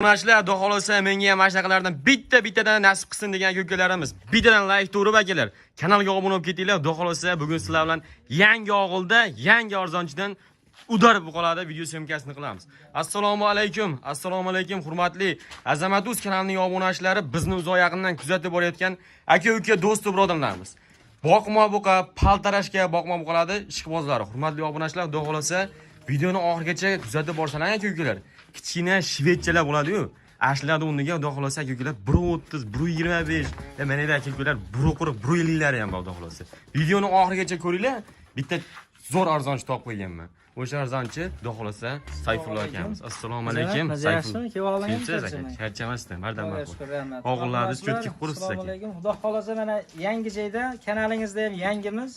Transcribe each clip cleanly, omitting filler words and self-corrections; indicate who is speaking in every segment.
Speaker 1: Mashlar xohlasa menga ham mashlaqlardan bittadan nasib qilsin degan ko'klarimiz. Bittadan like turib akalar. Kanalga obuna bo'lib ketinglar. Xudo xohlasa bugun sizlar bilan yangi og'ilda, yangi arzonchidan udarib qoladi video syomkasini qilamiz. Assalomu alaykum. Assalomu alaykum hurmatli Azamatuz kanalining obunachilari, bizni uzoq yaqindan kuzatib borayotgan aka-uka, do'st birodarlarimiz. Boqma buqa, paltarashga boqma buqaladi ishqibozlari. Hurmatli obunachilar, xudo xohlasa videoni oxirigacha kuzatib borsalar aka-ukalar. Kichkina shvedchalar bo'ladi-yu. Ashlarda o'rniga xudo xohlasa aka-ukalar 1.30, 1.25 va mana bu aka-ukalar 1.40, 1.50 lari ham bor xudo xohlasa. Videoni oxirigacha ko'ringlar. Bitta zo'r arzonchi topib qo'yganman. O'sha arzonchi xudo xohlasa Sayfullo akamiz. Assalomu alaykum. Sayfullo. Charchamasdan, bardan ma'qul. Og'illarimiz cho'tki qursiz aka.
Speaker 2: Assalomu alaykum. Xudo xohlasa mana yangi joyda, kanalingizda ham yangimiz.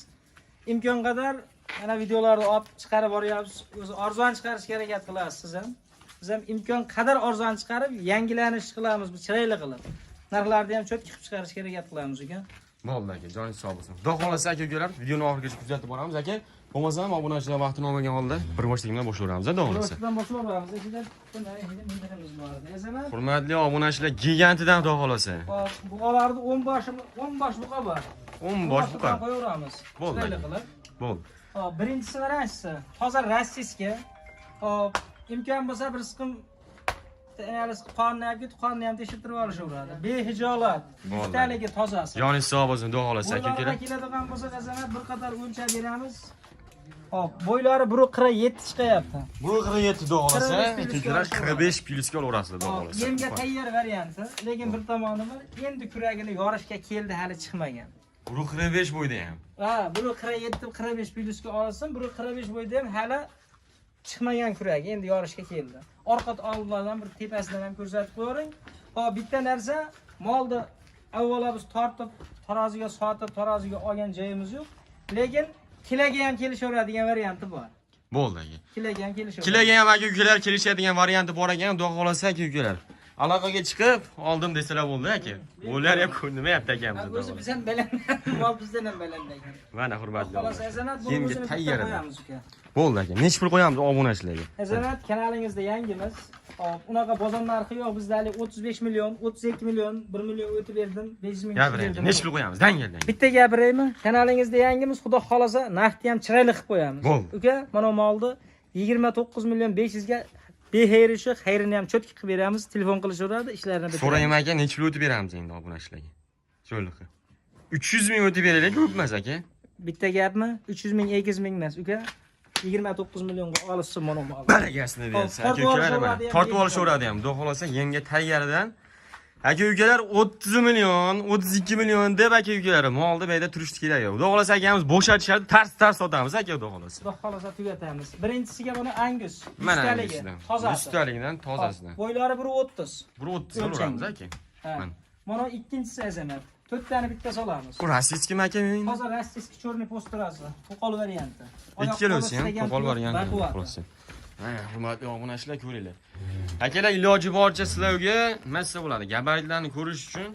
Speaker 2: Imkon qadar mana videolarni olib chiqarib boryapmiz. O'zi arzon chiqarishga harakat qilasiz siz ham. Biz ham imkon qadar arzon chiqarib, yangilanish qilamiz, bu chiroyli qilib. Narxlarni ham cho'tki qilib chiqarishga harakat qilamiz aka.
Speaker 1: Bo'ldi aka, joningiz sog' bo'lsin. Xudo xohlasa aka-ukalar, videoni oxirigacha kuzatib boramiz aka. Bo'lmasa ham obunachilar vaqtini olmagan holda bir boshligimdan boshlayveramiz, xudo xohlasa.
Speaker 2: Boshdan boshlayveramiz. Ichidan bunday indirimiz bor. Azamat.
Speaker 1: Hurmatli obunachilar, gigantidan xudo xohlasa.
Speaker 2: Buqalarni 10 bosh buqa bor.
Speaker 1: 10 bosh buqa.
Speaker 2: Qo'yaveramiz.
Speaker 1: Bo'ldi.
Speaker 2: Bo'ldi. Birinchisi varasiya, toza rossiyskiy. Hop, imkon bo'lsa bir siqim qonni ham tekshirtirib olishaveradi. Behijolat, bittalik tozasi.
Speaker 1: Joningiz sog' bo'lsin, xudo xohlasa aka-ukalar.
Speaker 2: Keladigan bo'lsa Azamat bir qator o'lchab beramiz. Hop, bo'ylari 1.47 chiqyapti.
Speaker 1: 1.47 xudo xohlasa, aka-ukalar 45 plyusga olaverasizlar, xudo xohlasa.
Speaker 2: Yemga tayyor varianti, lekin bir tomoni bor, endi kuragini yorishga keldi, hali chiqmagan.
Speaker 1: 1.45 bo'yda ham.
Speaker 2: Ha, 1.47-45 plyusga olsin, 1.45 bo'yda ham hali chiqmagan kuragi, endi yorishga keldi. Orqa oldlardan bir tepasidan ham ko'rsatib qo'ying. Hop, bitta narsa, molni avvalo biz tortib, taroziga sotib, taroziga olgan joyimiz yo'q, lekin kiloga ham kelishaveradigan varianti bor.
Speaker 1: Bo'ldi aka.
Speaker 2: Kiloga ham kelishaveradi.
Speaker 1: Kiloga ham aka-ukalar kelishadigan varianti bor ekan, xudo xohlasa aka-ukalar. Aloqaga chiqib oldim desalar bo'ldi aka. Bo'lar ham ko'nmayapti akamiz.
Speaker 2: O'zi biz ham balanddan, mol bizdan ham baland ekan.
Speaker 1: Mana hurmatli.
Speaker 2: Xolos Azamat, buni o'zini qo'yamiz uka.
Speaker 1: Bo'ldi aka. Necha pul qo'yamiz obunachilarga?
Speaker 2: Azamat, kanalingizda yangimiz. Hop, unaqa bozor narxi yo'q, bizda 35 million, 32 million, 1 million o'tib berdim, 500 ming
Speaker 1: berdim. Necha pul qo'yamiz? Dangaldan.
Speaker 2: Bitta gapiraymi? Kanalingizda yangimiz, xudo xolasa, narxni ham chiroyli qilib qo'yamiz. Uka, mana molni 29 million 500 ga behayrishi, xayrini ham cho'tki qilib beramiz, telefon qilishaveradi, ishlarini bitiramiz.
Speaker 1: So'rayman aka, necha pul o'tib beramiz endi obunachilarga? Cho'liqi. 300 ming o'tib beraylik, ko'p emas aka.
Speaker 2: Bitta gapmi? 300 ming, 200 ming emas, uka. 29 millionga olishsin mana bu.
Speaker 1: Baragasini bersa, aka-ukalar mana tortib olishaveradi ham. Xudo xolasa yemga tayyaridan aka-ukalar 30 million, 32 million deb aka-ukalar molni bu yerda turishdi kerak. Xudo xolasa akamiz bo'shatishadi, tars sotamiz aka, xudo xolasa.
Speaker 2: Xudo xolasa tugatamiz. Birinchisiga buni Angus,
Speaker 1: mana
Speaker 2: tozasi.
Speaker 1: Ustaligidan tozasidan.
Speaker 2: Bo'ylari 1.30.
Speaker 1: 1.30 olamiz aka.
Speaker 2: Mana ikkinchisi Azamat. 4 tani bitta solamiz.
Speaker 1: Bu rossiyskiy aka men.
Speaker 2: Hozir rossiyskiy chorniy posturasi, qo'qol varianti.
Speaker 1: Ikkalasi ham qo'qol varianti. Mana hurmatli obunachilar ko'ringlar. Akalar iloji boricha sizlarga massa bo'ladi. Gabaritlarni ko'rish uchun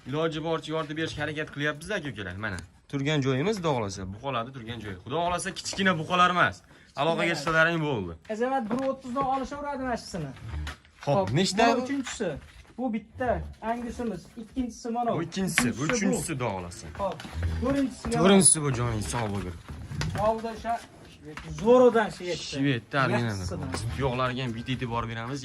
Speaker 1: iloji boricha yordam berishga harakat qilyapmiz aka-ukalar. Mana turgan joyimiz xudo xolasa, buqalarni turgan joyi. Xudo xolasa kichkina buqalar emas. Aloqaga chiqsalaring bo'ldi.
Speaker 2: Azamat 1.30 dan olishaveradi mashisini.
Speaker 1: Xo'p, nechta?
Speaker 2: Uchinchisi. Bu bitta Angusimiz, ikkinchisi mana
Speaker 1: bu. Ikkinchisi, bu uchinchisi xudo xolasa.
Speaker 2: Hop.
Speaker 1: To'rtinchisi bu joningiz sog' bo'lgur.
Speaker 2: Oldi zo'rodan
Speaker 1: Shvedda original. Yo'qlarga ham bitta e'tibor beramiz.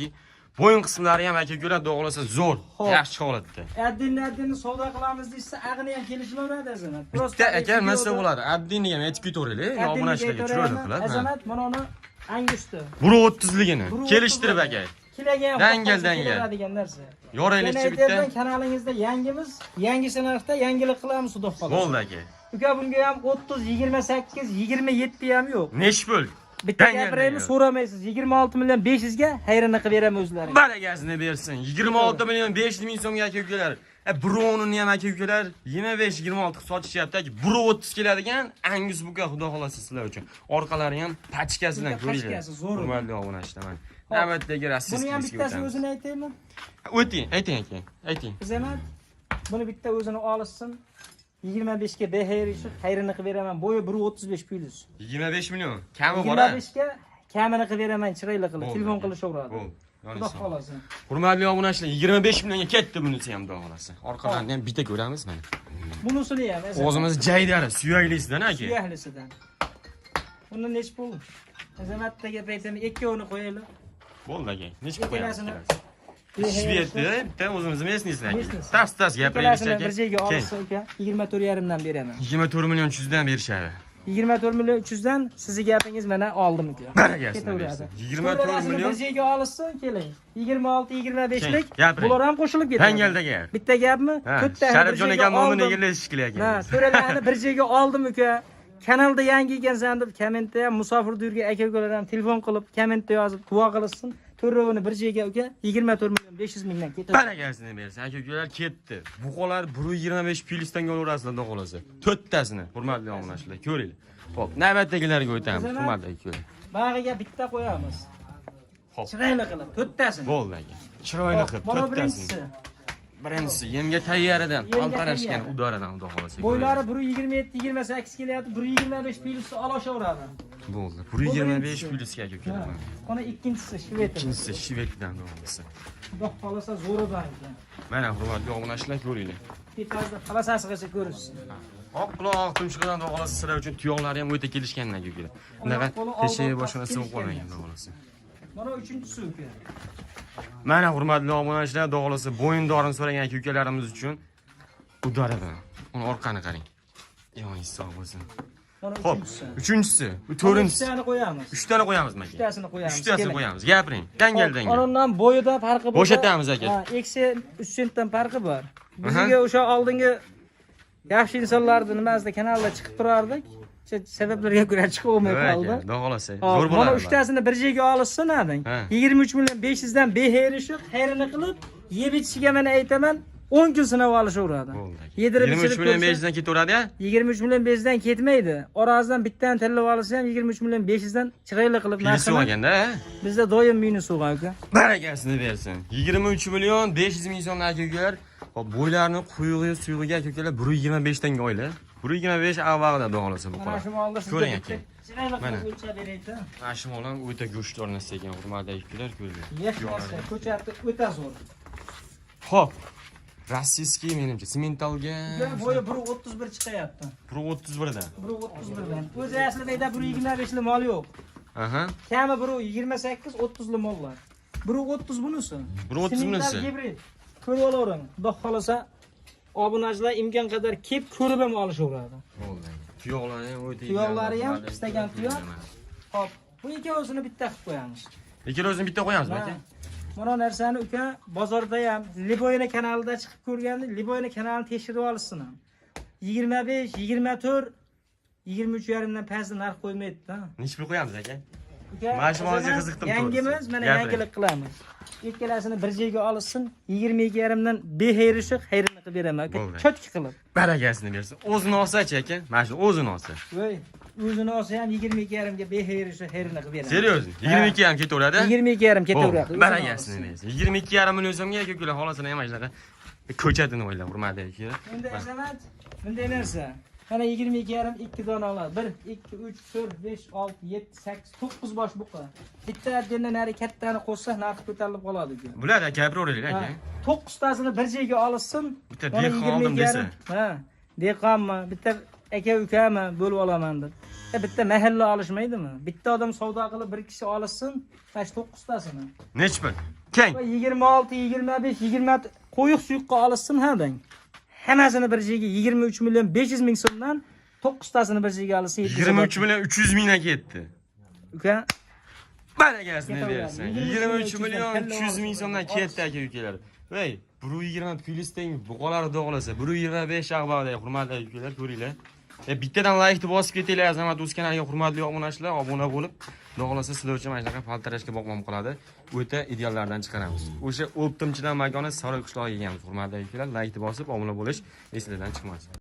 Speaker 1: Bo'yin qismlari ham aka-ukalar xudo xolasa zo'r, yaxshi holatda. Addinni
Speaker 2: savdo qilamiz deysa, ag'ini ham kelishaveradi Azamat.
Speaker 1: Bitta aka masa bo'ladi. Addinni ham aytib ketaveraylik, obunachilarga chiroyli qilib.
Speaker 2: Azamat mana uni Angusda.
Speaker 1: 1.30 ligini kelishtirib aka.
Speaker 2: Kilaga ham keladigan narsa.
Speaker 1: Yoraylikchi bitta.
Speaker 2: Kanalingizda yangimiz, yangi narxda yangilik qilamiz xudo xolasa.
Speaker 1: Bo'ldi aka.
Speaker 2: Uka bunga ham 30, 28, 27 ham yo'q.
Speaker 1: Nechi pul?
Speaker 2: Bitta gapiraymi, so'ramaysiz. 26 million 500 ga hayrini qilib beraman o'zlaringiz.
Speaker 1: Baragasini bersin. 26 million 500 ming so'mga aka-ukalar. Birovini ham aka-ukalar 25-26 sotishyapti. 1.30 keladigan Angus buqa xudo xolasa sizlar uchun. Orqalari ham pachkasi bilan ko'ringlar. Hurmatli obunachilar. Navbatdagi rossiyskiy.
Speaker 2: Buni ham bittasi o'zini aytaymi?
Speaker 1: Ayting aka. Ayting.
Speaker 2: Azamat, buni bitta o'zini olishsin. 25 ga behayrishi, xayrini qilib beraman. Bo'yi 1.35 plyus.
Speaker 1: 25 million. Kami bor.
Speaker 2: 25 ga kamini qilib beraman, chiroyli qilib, telefon qilishaveradi. Xudo xolasa.
Speaker 1: Hurmatli obunachilar, 25 millionga ketdi bunisi ham, xudo xolasa. Orqalarini ham bitta ko'ramiz mana.
Speaker 2: Bunisini ham
Speaker 1: O'zimiz jaydari, suyaklisidan aka.
Speaker 2: suyaklisidan. Uni nech pul? Azamatdagi paytini ikkovini qo'yaylik.
Speaker 1: Bo'ldi aka. Nechga qo'yamiz?
Speaker 2: Ikkalasini
Speaker 1: Shvedni, bitta o'zimiz mesnislar.
Speaker 2: Mesnis.
Speaker 1: Tas gapiraylik
Speaker 2: ikkalasini
Speaker 1: aka.
Speaker 2: bir joyga olsa aka 24.5 dan beraman.
Speaker 1: 24 million 300 dan berishadi.
Speaker 2: 24 million 300 dan sizni gapingiz mana oldim aka.
Speaker 1: Baragasini bersin. 24 million
Speaker 2: bir joyga olishsin, keling. 26-25 lik
Speaker 1: gapiring.
Speaker 2: bular ham qo'shilib ketadi.
Speaker 1: Tangalda gap.
Speaker 2: Bitta gapmi?
Speaker 1: Sharifjon akam momini egallash kerak
Speaker 2: Ha,
Speaker 1: ekan.
Speaker 2: to'ralarni bir joyga oldim aka. Kanalda yangi ekansan deb kommentda ham musofir yurgan aka-ukalar ham telefon qilib, kommentda yozib duo qilsin. To'rovini bir joyga aka 24 million 500 mingdan ketadi.
Speaker 1: Baragasini bersin. Aka-ukalar ketdi. Buqalar 1.25 plyusdan olaverasizlar, xudo xolasa. To'rttasini, hurmatli obunachilar, ko'ringlar. Xo'p, navbatdagilarga o'tamiz, hurmatli aka.
Speaker 2: Bag'iga bitta qo'yamiz.
Speaker 1: Xo'p.
Speaker 2: Chiroyli qilib, to'rttasini.
Speaker 1: Bo'ldi aka. Chiroyli qilib
Speaker 2: Mana
Speaker 1: to'rttasini. Birinchisi yemga tayyaridan,
Speaker 2: Yemga
Speaker 1: altarashgan
Speaker 2: tayyor.
Speaker 1: udaradan, xudo xolasa.
Speaker 2: Bo'ylari 1.27-28 kelyapti, 1.25 plyusni olashaveradi.
Speaker 1: Bo'ldi. 1.25 plyusga aka-ukalar.
Speaker 2: Qani ikkinchisi shved.
Speaker 1: Ikkinchisi shveddan, xudo xolasa.
Speaker 2: Xudo xolasa zo'ridan ekan.
Speaker 1: Mana hurmatli obunachilar, ko'ringlar.
Speaker 2: Tepasida xalasasigacha ko'rishsin.
Speaker 1: Oq quloq tumshug'idan xudo xolasa sizlar uchun tuyoqlari ham o'ta kelishgandan aka. Bunaqa teshigi boshqa sig'ib qolmagan, xudo xolasa.
Speaker 2: Mana uchinchisi uka.
Speaker 1: Mana hurmatli obunachilar, xudo xolasa bo'yindorini so'ragan aka-ukalarimiz uchun udaradan. Uni orqani qarang. Yo'q, sog' bo'lsin.
Speaker 2: Mana
Speaker 1: Xo'p,
Speaker 2: uchinchisi.
Speaker 1: uchinchisi, to'rtinchisi.
Speaker 2: Uchtani qo'yamiz.
Speaker 1: 3 tani qo'yamizmi aka?
Speaker 2: Uchtasini qo'yamiz.
Speaker 1: Uchtasini qo'yamiz. Gapiring. Dangal.
Speaker 2: Onundan bo'yida farqi bor.
Speaker 1: Bo'shatamiz aka.
Speaker 2: Ha, eksi 3 sentdan farqi bor. Bizga o'sha oldingi yaxshi insonlarni nimasida kanalda chiqib turardik. Sabablarga ko'ra chiqib olmay qoldi.
Speaker 1: Xudo xolasa.
Speaker 2: Zo'r
Speaker 1: Zo'r bo'ladi.
Speaker 2: Mana uchtasini bir joyga olishsin ading.
Speaker 1: Ha.
Speaker 2: 23 million 500 dan beherishib, xayrini qilib, yeb ichishga mana aytaman 10 kun sinab olishaveradi.
Speaker 1: Bo'ldi.
Speaker 2: Yedirib
Speaker 1: 23
Speaker 2: ichirib
Speaker 1: million
Speaker 2: ko'rsa-
Speaker 1: 500 dan ketaveradi-ya?
Speaker 2: 23 million 500 dan ketmaydi. Orasidan bittani tillab olsa ham 23 million 500 dan chiroyli qilib
Speaker 1: Minus olganda,
Speaker 2: bizda doim minus bo'lgan aka.
Speaker 1: Baragasini bersin. 23 million 500 ming so'm aka-ukalar. Hop, bo'ylarni quyug'i, suyug'iga aka-ukalar 1.25 tanga oylar. 1.25 avvalda xudo xolasa bu
Speaker 2: Mana
Speaker 1: qolar.
Speaker 2: shu molda
Speaker 1: Ko'ring
Speaker 2: sizga
Speaker 1: aka.
Speaker 2: chiroyli
Speaker 1: Mana.
Speaker 2: qilib o'lchab beraylik-da.
Speaker 1: Mana shu molam o'ta go'shtdor narsa ekan, hurmatli aka-ukalar, ko'ringlar.
Speaker 2: Yaxshi, ko'chatni o'ta zo'r.
Speaker 1: Xo'p. Rossiyskiy menimcha sementalga
Speaker 2: Bo'yi 1.31 chiqayapti.
Speaker 1: 1.31 dan.
Speaker 2: 1.31 dan. O'zi aslida 1.25 li mol yo'q.
Speaker 1: Aha.
Speaker 2: Kami 1.28 30 li mollar. 1.30 bunisi.
Speaker 1: 1.30 bunisi.
Speaker 2: Simental gibrid. Ko'rib olavering. Xudo xolasa obunachilar imkon qadar kelib ko'rib ham olishaveradi.
Speaker 1: Bo'ldi. Tuyoqlari ham o'ta.
Speaker 2: Tuyoqlari ham istagan tuyoq. Hop, bu ikkovsini bitta qilib qo'yamiz.
Speaker 1: Ikkalasini bitta qo'yamizmi aka?
Speaker 2: Mana narsani uka bozorda ham Liboyna kanalida chiqib ko'rgandi. Liboyna kanalini tekshirib olishsin ham. 25, 24, 23.5 dan past narx qo'ymaydi-da.
Speaker 1: Necha pul qo'yamiz aka?
Speaker 2: Uka,
Speaker 1: Mana shu mavzuga qiziqdim.
Speaker 2: Yangimiz, mana
Speaker 1: Gapiring.
Speaker 2: yangilik qilamiz. Ikkalasini bir joyga olishsin, 22.5 dan beherishib xayrini qilib beraman aka.
Speaker 1: Bo'ldi.
Speaker 2: Chotki qilib.
Speaker 1: Baragasini bersin. O'zini olsa-chi aka? Mana shu o'zini olsa.
Speaker 2: Voy, o'zini olsa ham 22.5 ga beherishib xayrini qilib beraman.
Speaker 1: Seryoz? 22 ham ketaveradi?
Speaker 2: 22.5 ketaveradi.
Speaker 1: Baragasini bersin. 22,5 million so'mga aka-ukalar xolasini ham shunaqa ko'chatini o'ylab, hurmatli aka.
Speaker 2: Endi azamat, bunday narsa. Mana 22.5 2 dona oladi. 1 2 3 4 5 6 7 8 9 bosh buqa. Bitta addendan nari kattani qo'shsa narx ko'tarilib qoladi ku.
Speaker 1: Bular gapiraveraylik aka.
Speaker 2: 9 tasini bir joyga olishsin.
Speaker 1: Bitta dehqon oldim desa.
Speaker 2: Ha, dehqonmi? Bitta aka ukami bo'lib olaman deb. Bitta mahalla olishmaydimi? Bitta odam savdo qilib bir kishi olishsin, mana 9 tasini.
Speaker 1: Nech pul? Keng.
Speaker 2: 26, 25, 20 qo'yiq suyuqqa olishsin hadang. Hammasini bir joyga 23 million 500 ming so'mdan 9 tasini bir joyga olsa
Speaker 1: 23 million 300 mingdan ketdi.
Speaker 2: Uka,
Speaker 1: Baragasini bersin. 23 million 300 ming so'mdan ketdi aka-ukalar. Voy, 1.20 plyusdang buqalar do'g'lasa, 1.25 avvalda hurmatli aka-ukalar, ko'ringlar. Bittadan like bosib ketinglar, Azamat o'z kanaliga hurmatli obunachilar, obuna bo'lib, do'g'lasa sizlar uchun mana shunaqa paltarashga boqmam qiladi. O'ta ideallardan chiqaramiz. O'sha Optimchidan makoni Sariq qishlog'iga kelganmiz, hurmatli aka-ukalar, like bosib obuna bo'lish esingizdan chiqmasin.